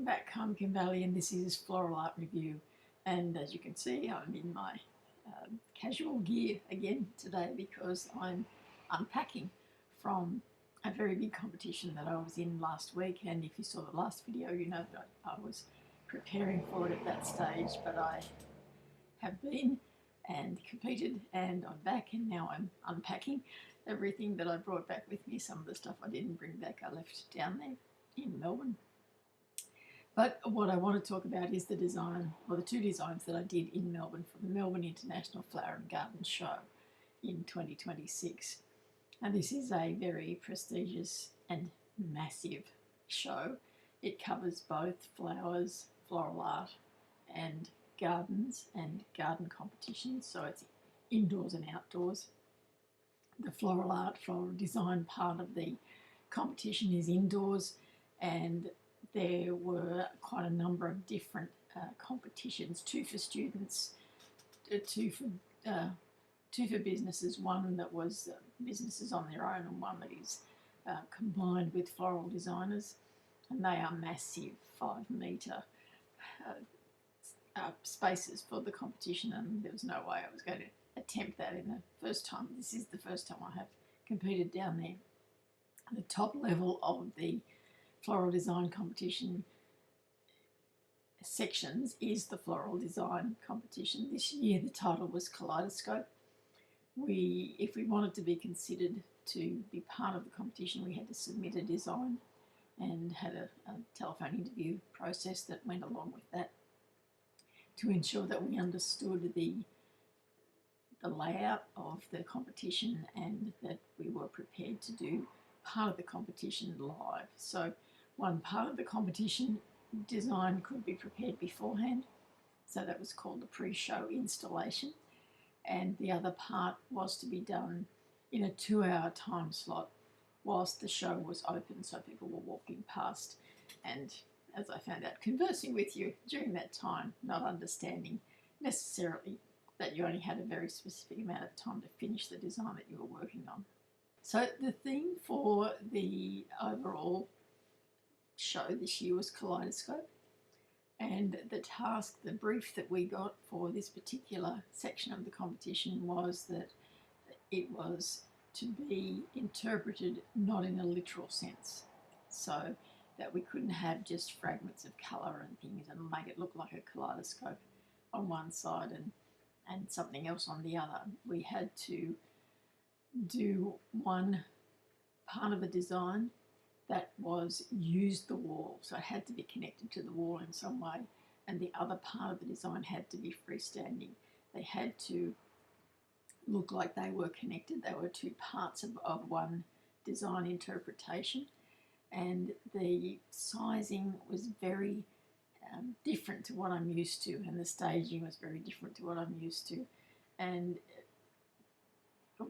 back, I'm Kimberly, and this is Floral Art Review. And as you can see, I'm in my casual gear again today because I'm unpacking from a very big competition that I was in last week. And if you saw the last video, you know that I was preparing for it at that stage, but I have been and competed, and I'm back, and now I'm unpacking everything that I brought back with me. Some of the stuff I didn't bring back, I left down there in Melbourne. But what I want to talk about is the design, or the two designs that I did in Melbourne for the Melbourne International Flower and Garden Show in 2026. And this is a very prestigious and massive show. It covers both flowers, floral art, and gardens and garden competitions. So it's indoors and outdoors. The floral art, floral design part of the competition is indoors, and there were quite a number of different competitions, two for students, two for businesses, one that was businesses on their own and one that is combined with floral designers, and they are massive 5-metre spaces for the competition, and there was no way I was going to attempt that in the first time. This is the first time I have competed down there. The top level of the floral design competition sections is the floral design competition. This year the title was Kaleidoscope. If we wanted to be considered to be part of the competition, we had to submit a design and had a telephone interview process that went along with that to ensure that we understood the layout of the competition and that we were prepared to do part of the competition live. So one part of the competition design could be prepared beforehand, so that was called the pre-show installation, and the other part was to be done in a 2-hour time slot whilst the show was open, so people were walking past and, as I found out, conversing with you during that time, not understanding necessarily that you only had a very specific amount of time to finish the design that you were working on. So the theme for the overall show this year was Kaleidoscope, and the task, the brief that we got for this particular section of the competition was that it was to be interpreted not in a literal sense, so that we couldn't have just fragments of colour and things and make it look like a kaleidoscope on one side and something else on the other. We had to do one part of the design that was used the wall, so it had to be connected to the wall in some way, and the other part of the design had to be freestanding. They had to look like they were connected. They were two parts of one design interpretation, and the sizing was very different to what I'm used to, and the staging was very different to what I'm used to. And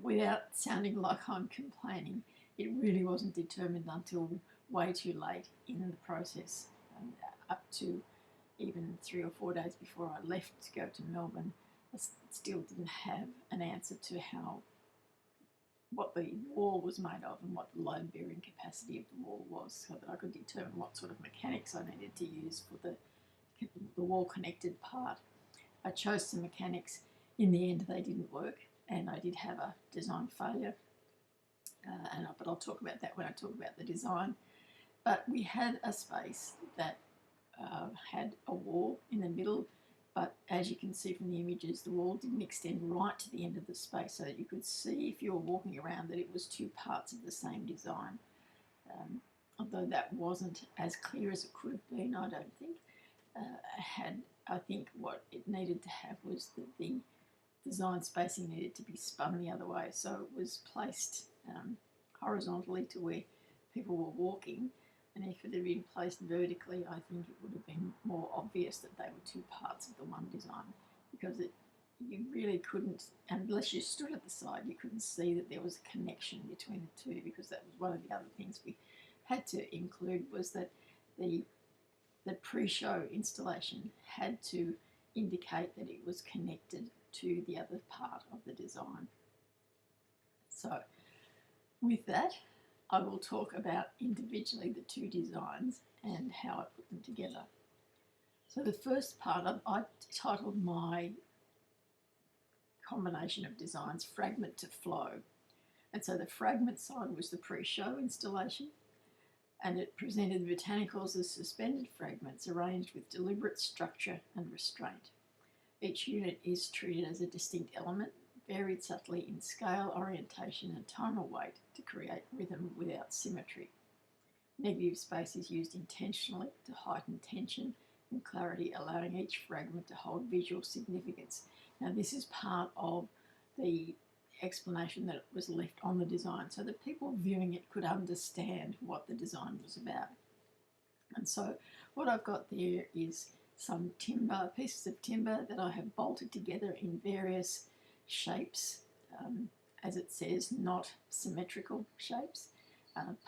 without sounding like I'm complaining, it really wasn't determined until way too late in the process, up to even 3 or 4 days before I left to go to Melbourne. I still didn't have an answer to what the wall was made of and what the load bearing capacity of the wall was, so that I could determine what sort of mechanics I needed to use for the wall connected part. I chose some mechanics. In the end they didn't work, and I did have a design failure, but I'll talk about that when I talk about the design. But we had a space that had a wall in the middle, but as you can see from the images, the wall didn't extend right to the end of the space, so that you could see if you were walking around that it was two parts of the same design. Although that wasn't as clear as it could have been, I don't think. I think what it needed to have was that the design spacing needed to be spun the other way, so it was placed horizontally to where people were walking, and if it had been placed vertically, I think it would have been more obvious that they were two parts of the one design, because you really couldn't, unless you stood at the side, you couldn't see that there was a connection between the two, because that was one of the other things we had to include, was that the pre-show installation had to indicate that it was connected to the other part of the design. So with that, I will talk about individually the two designs and how I put them together. So the first part, I titled my combination of designs Fragment to Flow. And so the Fragment side was the pre-show installation, and it presented the botanicals as suspended fragments arranged with deliberate structure and restraint. Each unit is treated as a distinct element, varied subtly in scale, orientation and tonal weight to create rhythm without symmetry. Negative space is used intentionally to heighten tension and clarity, allowing each fragment to hold visual significance. Now this is part of the explanation that was left on the design so that people viewing it could understand what the design was about. And so what I've got there is some timber, pieces of timber that I have bolted together in various shapes, as it says, not symmetrical shapes,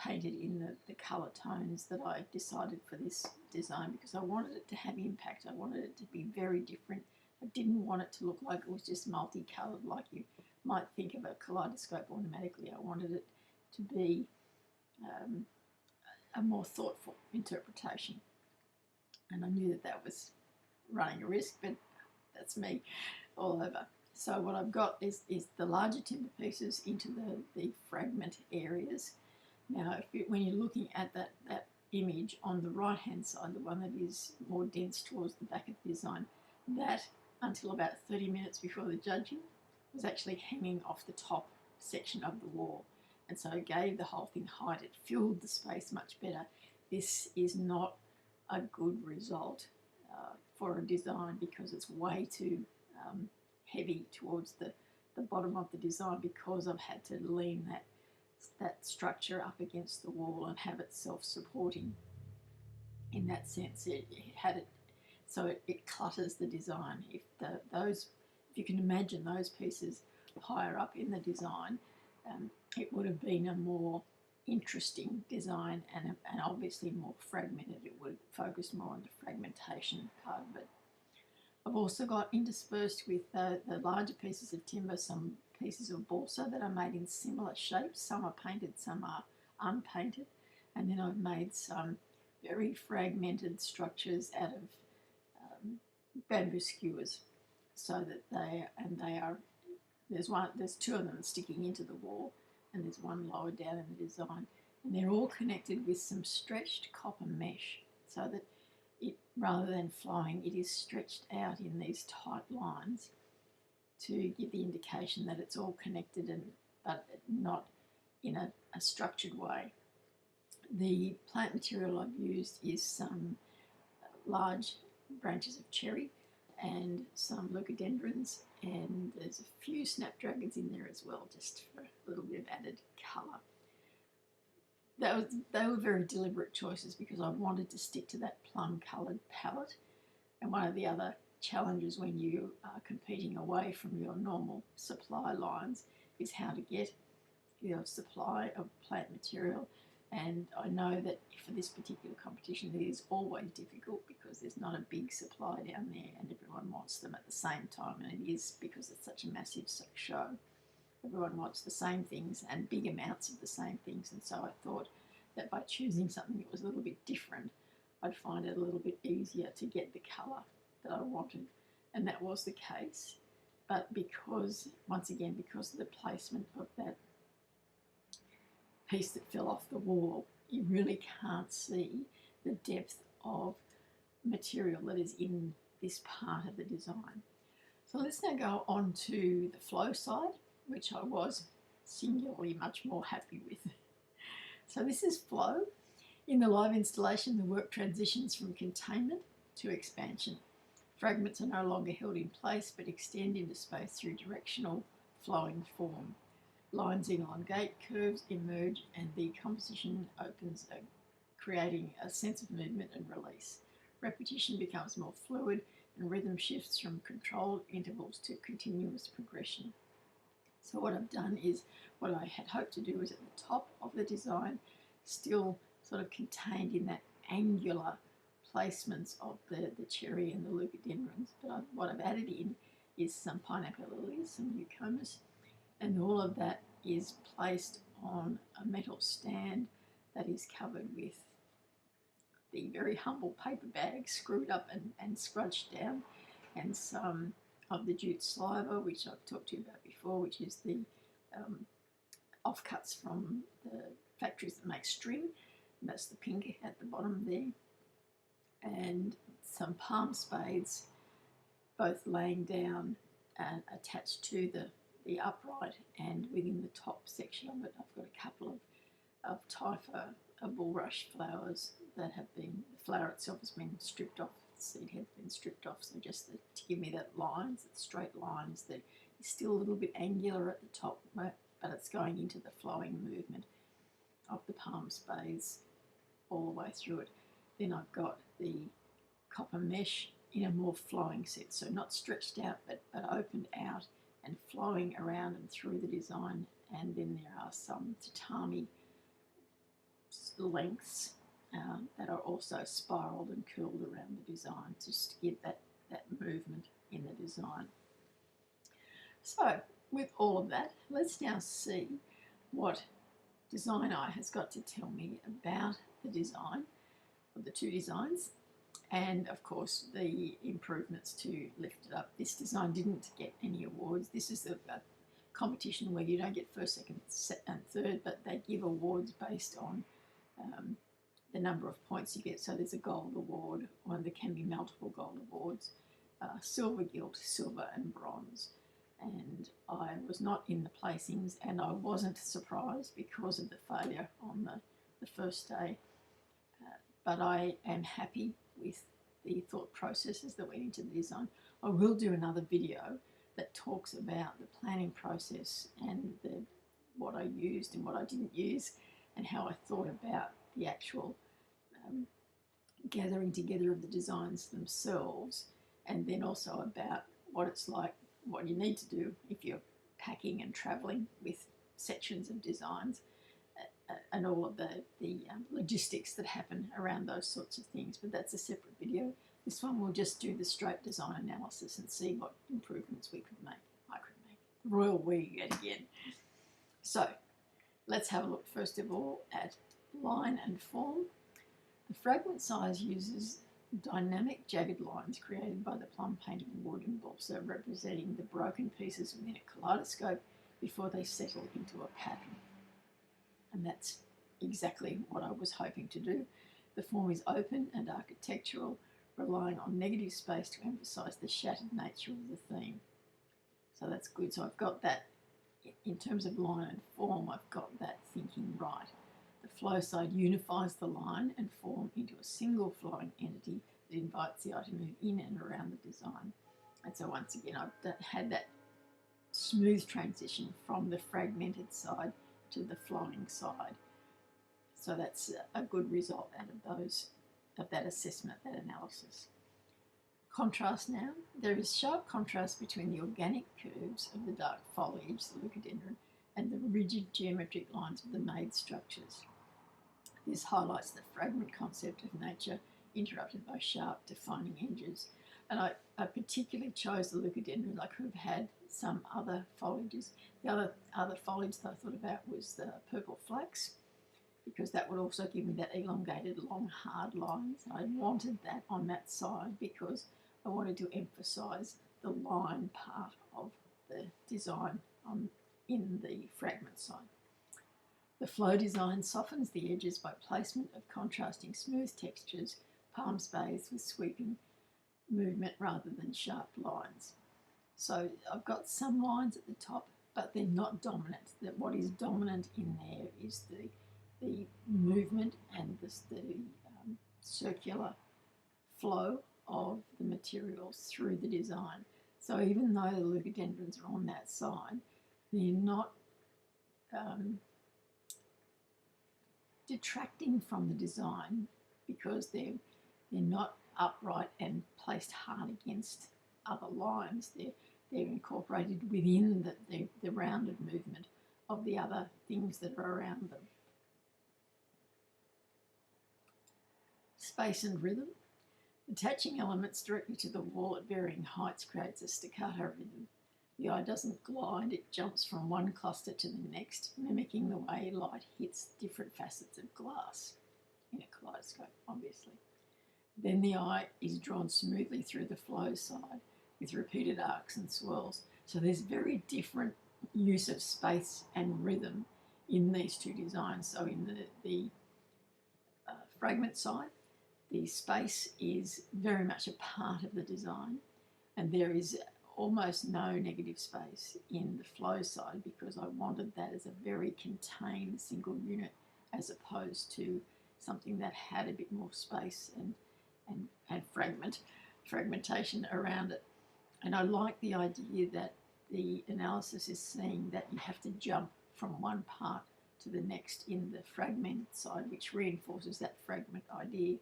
painted in the colour tones that I decided for this design because I wanted it to have impact. I wanted it to be very different. I didn't want it to look like it was just multicoloured like you might think of a kaleidoscope automatically. I wanted it to be a more thoughtful interpretation. And I knew that that was running a risk, but that's me all over. So what I've got is the larger timber pieces into the fragment areas. Now, when you're looking at that image on the right-hand side, the one that is more dense towards the back of the design, that, until about 30 minutes before the judging, was actually hanging off the top section of the wall. And so it gave the whole thing height. It filled the space much better. This is not a good result for a design because it's way too heavy towards the bottom of the design because I've had to lean that structure up against the wall and have it self-supporting. In that sense, it had it so it clutters the design. If you can imagine those pieces higher up in the design, it would have been a more interesting design and obviously more fragmented. It would focus more on the fragmentation part of it. I've also got interspersed with the larger pieces of timber some pieces of balsa that are made in similar shapes. Some are painted, some are unpainted. And then I've made some very fragmented structures out of bamboo skewers, so that there's two of them sticking into the wall and there's one lower down in the design, and they're all connected with some stretched copper mesh so that it, rather than flowing, it is stretched out in these tight lines to give the indication that it's all connected but not in a structured way. The plant material I've used is some large branches of cherry and some leucadendrons, and there's a few snapdragons in there as well, just for a little bit of added colour. They were very deliberate choices because I wanted to stick to that plum coloured palette. And one of the other challenges when you are competing away from your normal supply lines is how to get your supply of plant material. And I know that for this particular competition it is always difficult because there's not a big supply down there and everyone wants them at the same time, and it is because it's such a massive show. Everyone wants the same things and big amounts of the same things, and so I thought that by choosing something that was a little bit different, I'd find it a little bit easier to get the colour that I wanted, and that was the case. But because, once again, because of the placement of that piece that fell off the wall, you really can't see the depth of material that is in this part of the design. So let's now go on to the flow side, which I was singularly much more happy with. So this is flow. In the live installation, the work transitions from containment to expansion. Fragments are no longer held in place but extend into space through directional flowing form. Lines elongate, curves emerge, and the composition opens, creating a sense of movement and release. Repetition becomes more fluid and rhythm shifts from controlled intervals to continuous progression. So what I've done is what I had hoped to do was at the top of the design, still sort of contained in that angular placements of the cherry and the leucadendrons, but what I've added in is some pineapple lilies, some eucomas, and all of that is placed on a metal stand that is covered with the very humble paper bag screwed up and scrunched down, and some of the jute sliver, which I've talked to you about before, which is the offcuts from the factories that make string. And that's the pink at the bottom there. And some palm spades, both laying down and attached to the upright, and within the top section of it I've got a couple of typha bulrush flowers that have been, the flower itself has been stripped off, the seed head's been stripped off, so just to give me that lines, that straight lines, that is still a little bit angular at the top, but it's going into the flowing movement of the palm spades all the way through it. Then I've got the copper mesh in a more flowing set, so not stretched out but opened out and flowing around and through the design. And then there are some tatami lengths that are also spiraled and curled around the design, just to give that movement in the design. So with all of that, let's now see what Design Eye has got to tell me about the design of the two designs, and of course the improvements to lift it up. This design didn't get any awards. This is a competition where you don't get first, second and third, but they give awards based on the number of points you get. So there's a gold award, or there can be multiple gold awards, silver, gilt, silver and bronze. And I was not in the placings, and I wasn't surprised because of the failure on the first day. But I am happy with the thought processes that went into the design. I will do another video that talks about the planning process and what I used and what I didn't use, and how I thought about the actual gathering together of the designs themselves, and then also about what it's like, what you need to do if you're packing and travelling with sections of designs, and all of the logistics that happen around those sorts of things. But that's a separate video. This one will just do the straight design analysis and see what improvements I could make. Royal we yet again. So let's have a look first of all at line and form. The fragment size uses dynamic jagged lines created by the plum painted wood and balsa, representing the broken pieces within a kaleidoscope before they settle into a pattern. And that's exactly what I was hoping to do. The form is open and architectural, relying on negative space to emphasise the shattered nature of the theme. So that's good. So I've got that, in terms of line and form, I've got that thinking right. The flow side unifies the line and form into a single flowing entity that invites the eye to move in and around the design. And so once again, I've had that smooth transition from the fragmented side to the flowing side. So that's a good result out of that assessment, that analysis. Contrast now. There is sharp contrast between the organic curves of the dark foliage, the leucadendron, and the rigid geometric lines of the made structures. This highlights the fragment concept of nature interrupted by sharp defining edges. And I particularly chose the leucadendron. I could have had some other foliages. The other foliage that I thought about was the purple flax, because that would also give me that elongated, long, hard lines. I wanted that on that side because I wanted to emphasise the line part of the design in the fragment side. The flow design softens the edges by placement of contrasting smooth textures, palm spades with sweeping movement rather than sharp lines. So I've got some lines at the top, but they're not dominant. That what is dominant in there is the movement and the circular flow of the materials through the design. So even though the leucadendrons are on that side, they're not detracting from the design, because they're not upright and placed hard against other lines. They're incorporated within the rounded movement of the other things that are around them. Space and rhythm. Attaching elements directly to the wall at varying heights creates a staccato rhythm. The eye doesn't glide, it jumps from one cluster to the next, mimicking the way light hits different facets of glass. in a kaleidoscope, obviously. Then the eye is drawn smoothly through the flow side with repeated arcs and swirls. So there's very different use of space and rhythm in these two designs. So in the fragment side, the space is very much a part of the design, and there is almost no negative space in the flow side because I wanted that as a very contained single unit as opposed to something that had a bit more space and fragmentation around it. And I like the idea that the analysis is saying that you have to jump from one part to the next in the fragment side, which reinforces that fragment idea,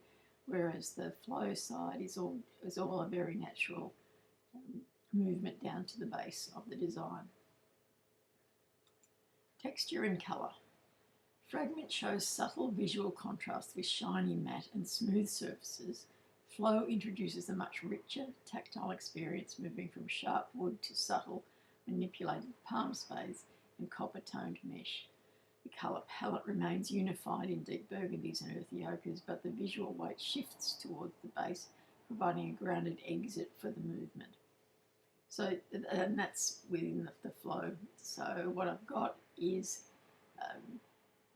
whereas the flow side is all a very natural movement down to the base of the design. Texture and colour. Fragment shows subtle visual contrast with shiny, matte and smooth surfaces. Flow introduces a much richer tactile experience, moving from sharp wood to subtle, manipulated palm sprays and copper-toned mesh. The colour palette remains unified in deep burgundies and earthy ochres, but the visual weight shifts towards the base, providing a grounded exit for the movement. So, and that's within the flow. So what I've got is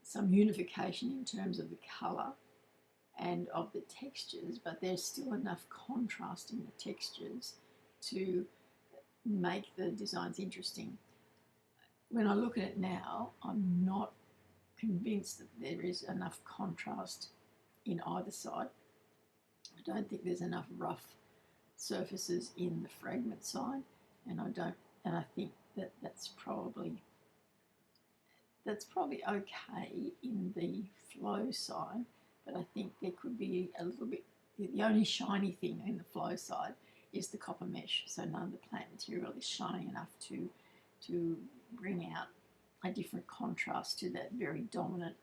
some unification in terms of the colour and of the textures, but there's still enough contrast in the textures to make the designs interesting. When I look at it now, I'm not convinced that there is enough contrast in either side. I don't think there's enough rough surfaces in the fragment side, and I think that that's probably okay in the flow side, but I think there could be a little bit. The only shiny thing in the flow side is the copper mesh, so none of the plant material is shiny enough to bring out a different contrast to that very dominant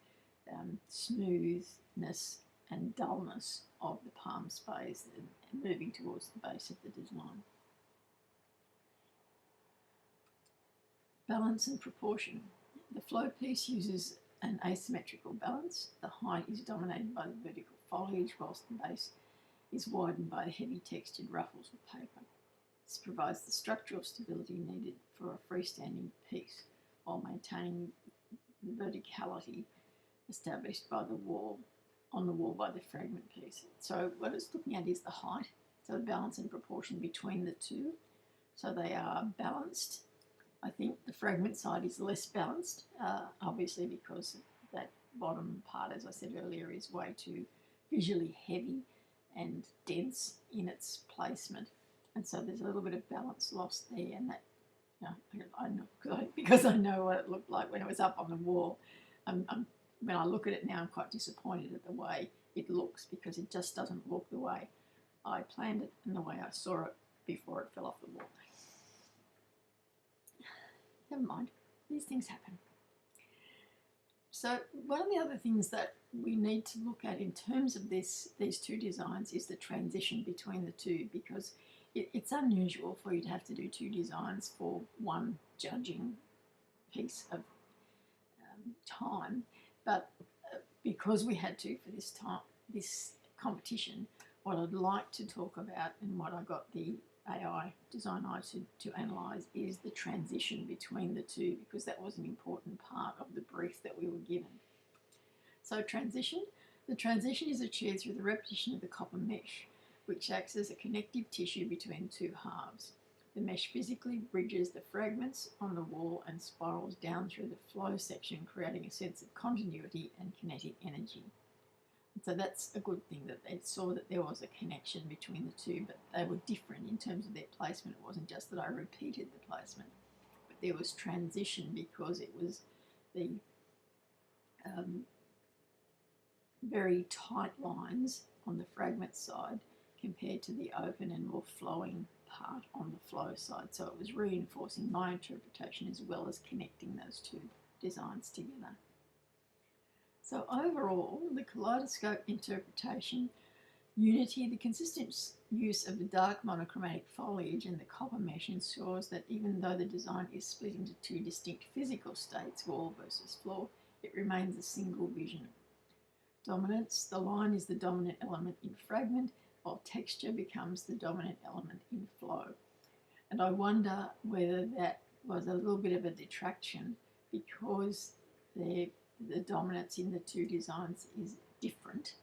smoothness and dullness of the palm sprays and moving towards the base of the design. Balance and proportion. The flow piece uses an asymmetrical balance. The height is dominated by the vertical foliage, whilst the base is widened by the heavy textured ruffles of paper. This provides the structural stability needed for a freestanding piece while maintaining the verticality established by the wall, on the wall by the fragment piece. So what it's looking at is the height, so the balance and proportion between the two. So they are balanced. I think the fragment side is less balanced, obviously because that bottom part, as I said earlier, is way too visually heavy and dense in its placement. And so there's a little bit of balance lost there, and that, I know, because I know what it looked like when it was up on the wall. When I look at it now, I'm quite disappointed at the way it looks, because it just doesn't look the way I planned it and the way I saw it before it fell off the wall. Never mind, these things happen. So one of the other things that we need to look at in terms of these two designs is the transition between the two, because it's unusual for you to have to do two designs for one judging piece of time, but because we had to for this competition, what I'd like to talk about and what I got the AI design eye to analyse is the transition between the two, because that was an important part of the brief that we were given. So the transition is achieved through the repetition of the copper mesh, which acts as a connective tissue between two halves. The mesh physically bridges the fragments on the wall and spirals down through the flow section, creating a sense of continuity and kinetic energy. And so that's a good thing, that they saw that there was a connection between the two, but they were different in terms of their placement. It wasn't just that I repeated the placement, but there was transition because it was the very tight lines on the fragment side compared to the open and more flowing part on the flow side. So it was reinforcing my interpretation as well as connecting those two designs together. So overall, the kaleidoscope interpretation, unity, the consistent use of the dark monochromatic foliage and the copper mesh ensures that even though the design is split into two distinct physical states, wall versus floor, it remains a single vision. Dominance, the line is the dominant element in Fragment, while texture becomes the dominant element in Flow. And I wonder whether that was a little bit of a detraction because the dominance in the two designs is different,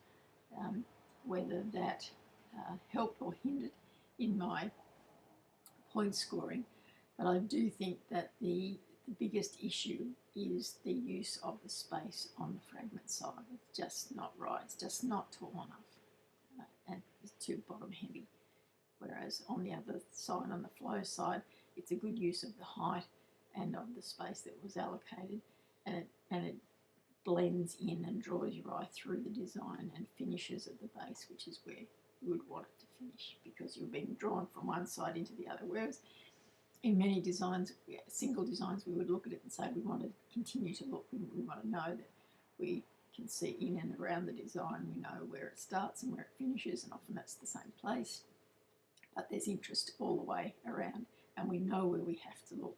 whether that helped or hindered in my point scoring. But I do think that the biggest issue is the use of the space on the Fragment side. It's just not right, it's just not tall enough, and it's too bottom heavy. Whereas on the other side, on the Flow side, it's a good use of the height and of the space that was allocated, and it blends in and draws your eye through the design and finishes at the base, which is where you would want it to finish, because you're being drawn from one side into the other. Whereas in many designs, single designs, we would look at it and say we want to continue to look, we want to know that we can see in and around the design, we know where it starts and where it finishes, and often that's the same place. But there's interest all the way around, and we know where we have to look.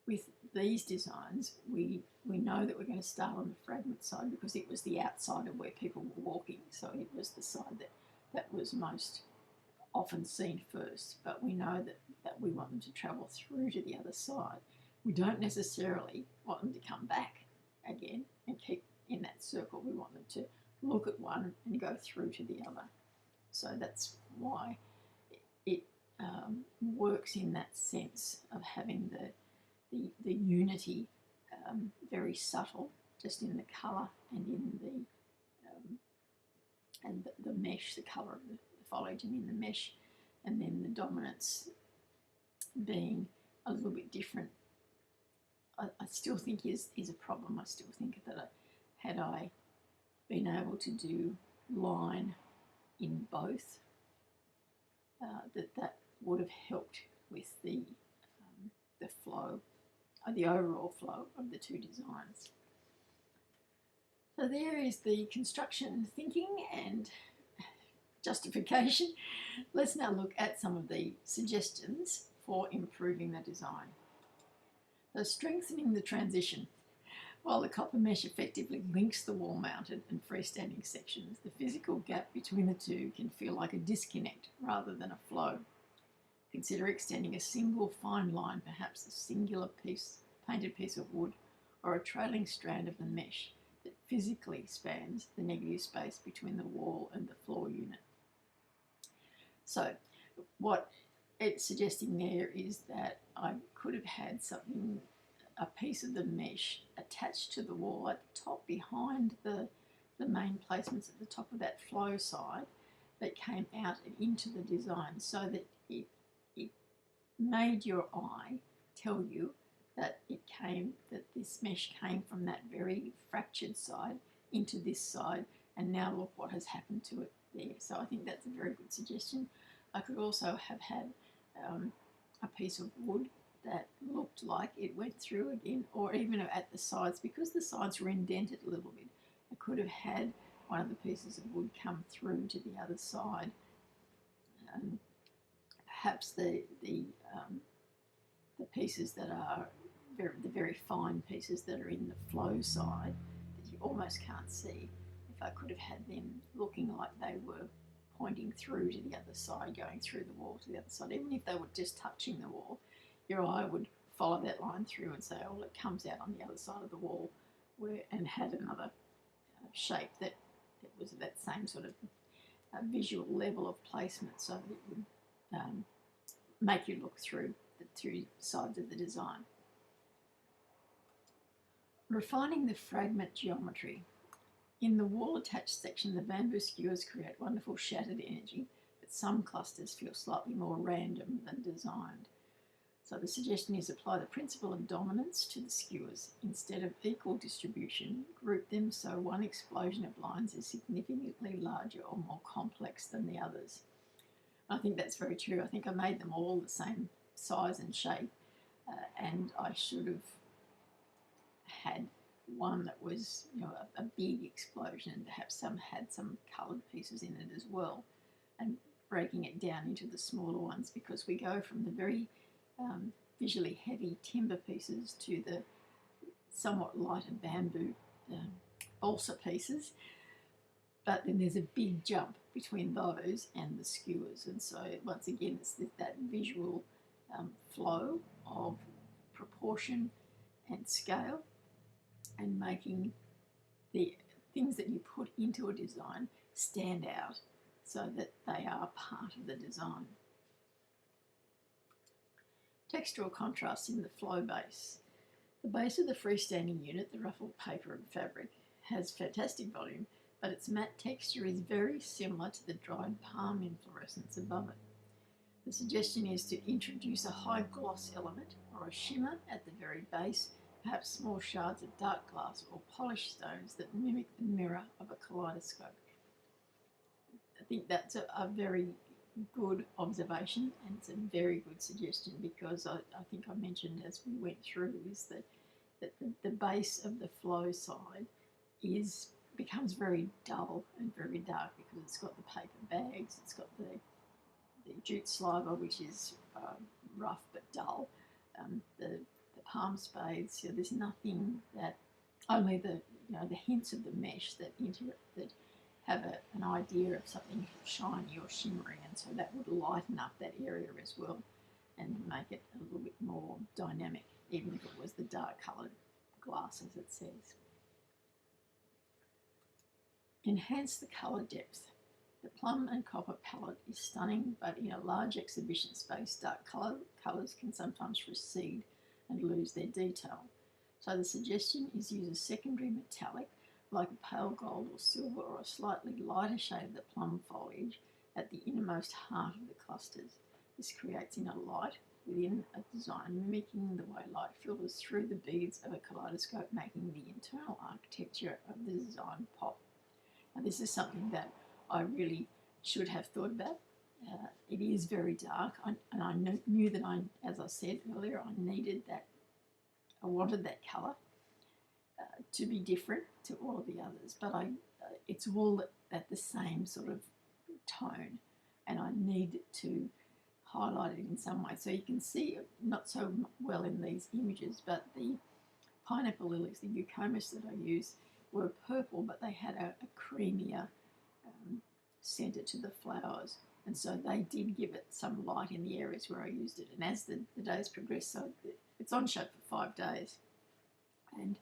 With these designs, we know that we're going to start on the Fragment side because it was the outside of where people were walking, so it was the side that was most often seen first, but we know that we want them to travel through to the other side. We don't necessarily want them to come back again and keep in that circle. We want them to look at one and go through to the other. So that's why it works in that sense of having the unity very subtle, just in the colour and in the mesh, the colour of the foliage and in the mesh, and then the dominance being a little bit different. I still think is a problem. I still think that had I been able to do line in both, that would have helped with the flow, the overall flow of the two designs. So there is the construction thinking and justification. Let's now look at some of the suggestions for improving the design. So strengthening the transition. While the copper mesh effectively links the wall-mounted and freestanding sections, the physical gap between the two can feel like a disconnect rather than a flow. Consider extending a single fine line, perhaps a singular painted piece of wood, or a trailing strand of the mesh that physically spans the negative space between the wall and the floor unit. So what it's suggesting there is that I could have had a piece of the mesh attached to the wall at the top behind the main placements at the top of that flow side that came out and into the design, so that it made your eye tell you that this mesh came from that very fractured side into this side, and now look what has happened to it there. So I think that's a very good suggestion. I could also have had a piece of wood that looked like it went through again, or even at the sides, because the sides were indented a little bit. I could have had one of the pieces of wood come through to the other side. Perhaps the pieces that are the very fine pieces that are in the flow side that you almost can't see, if I could have had them looking like they were pointing through to the other side, going through the wall to the other side, even if they were just touching the wall, your eye would follow that line through and say, oh, well, it comes out on the other side of the wall, and had another shape that was that same sort of visual level of placement, so that it would make you look through the two sides of the design. Refining the fragment geometry. In the wall attached section, the bamboo skewers create wonderful shattered energy, but some clusters feel slightly more random than designed. So the suggestion is apply the principle of dominance to the skewers. Instead of equal distribution, group them so one explosion of lines is significantly larger or more complex than the others. I think that's very true. I think I made them all the same size and shape, and I should have had one that was, a big explosion, and perhaps had some coloured pieces in it as well, and breaking it down into the smaller ones, because we go from the very visually heavy timber pieces to the somewhat lighter bamboo balsa pieces. but then there's a big jump between those and the skewers, and so once again it's that visual flow of proportion and scale, and making the things that you put into a design stand out so that they are part of the design. Textural contrast in the flow base. The base of the freestanding unit, the ruffled paper and fabric, has fantastic volume, but its matte texture is very similar to the dried palm inflorescence above it. The suggestion is to introduce a high gloss element or a shimmer at the very base, perhaps small shards of dark glass or polished stones that mimic the mirror of a kaleidoscope. I think that's a very good observation, and it's a very good suggestion, because I think I mentioned as we went through is that the base of the flow side becomes very dull and very dark, because it's got the paper bags, it's got the jute sliver, which is rough but dull, the palm spades. So there's nothing that, only the hints of the mesh that have an idea of something shiny or shimmering, and so that would lighten up that area as well and make it a little bit more dynamic, even if it was the dark coloured glass, as it says. Enhance the colour depth. The plum and copper palette is stunning, but in a large exhibition space, dark colours can sometimes recede and lose their detail. So the suggestion is use a secondary metallic like a pale gold or silver, or a slightly lighter shade of the plum foliage at the innermost heart of the clusters. This creates inner light within a design, mimicking the way light filters through the beads of a kaleidoscope, making the internal architecture of the design pop. Now, this is something that I really should have thought about. It is very dark, and I knew that as I said earlier, I wanted that colour to be different to all of the others, but it's all at the same sort of tone, and I need to highlight it in some way. So you can see it not so well in these images, but the pineapple lilies, the eucomis that I use, were purple, but they had a creamier centre to the flowers, and so they did give it some light in the areas where I used it. And as the days progressed, so it's on show for 5 days, and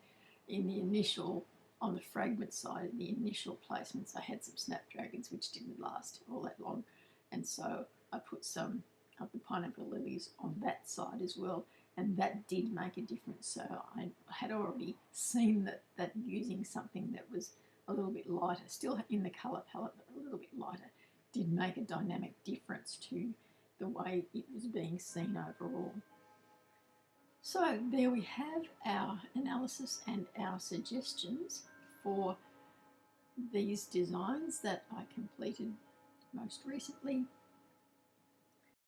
in the initial, on the fragment side, in the initial placements, I had some snapdragons which didn't last all that long, and so I put some of the pineapple lilies on that side as well, and that did make a difference. So I had already seen that using something that was a little bit lighter, still in the colour palette, but a little bit lighter, did make a dynamic difference to the way it was being seen overall. So there we have our analysis and our suggestions for these designs that I completed most recently.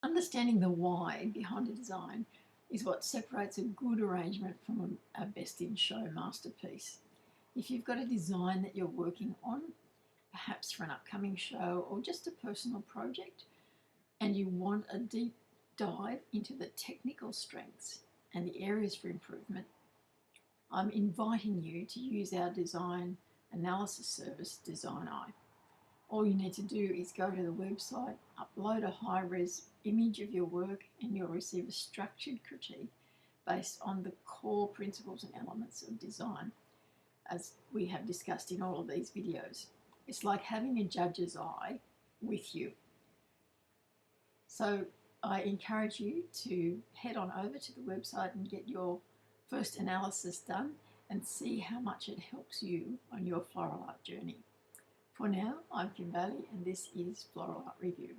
Understanding the why behind a design is what separates a good arrangement from a best-in-show masterpiece. If you've got a design that you're working on, perhaps for an upcoming show or just a personal project, and you want a deep dive into the technical strengths and the areas for improvement, I'm inviting you to use our design analysis service, Design Eye. All you need to do is go to the website, upload a high-res image of your work, and you'll receive a structured critique based on the core principles and elements of design, as we have discussed in all of these videos. It's like having a judge's eye with you. So I encourage you to head on over to the website and get your first analysis done and see how much it helps you on your floral art journey. For now, I'm Kim Bailey, and this is Floral Art Review.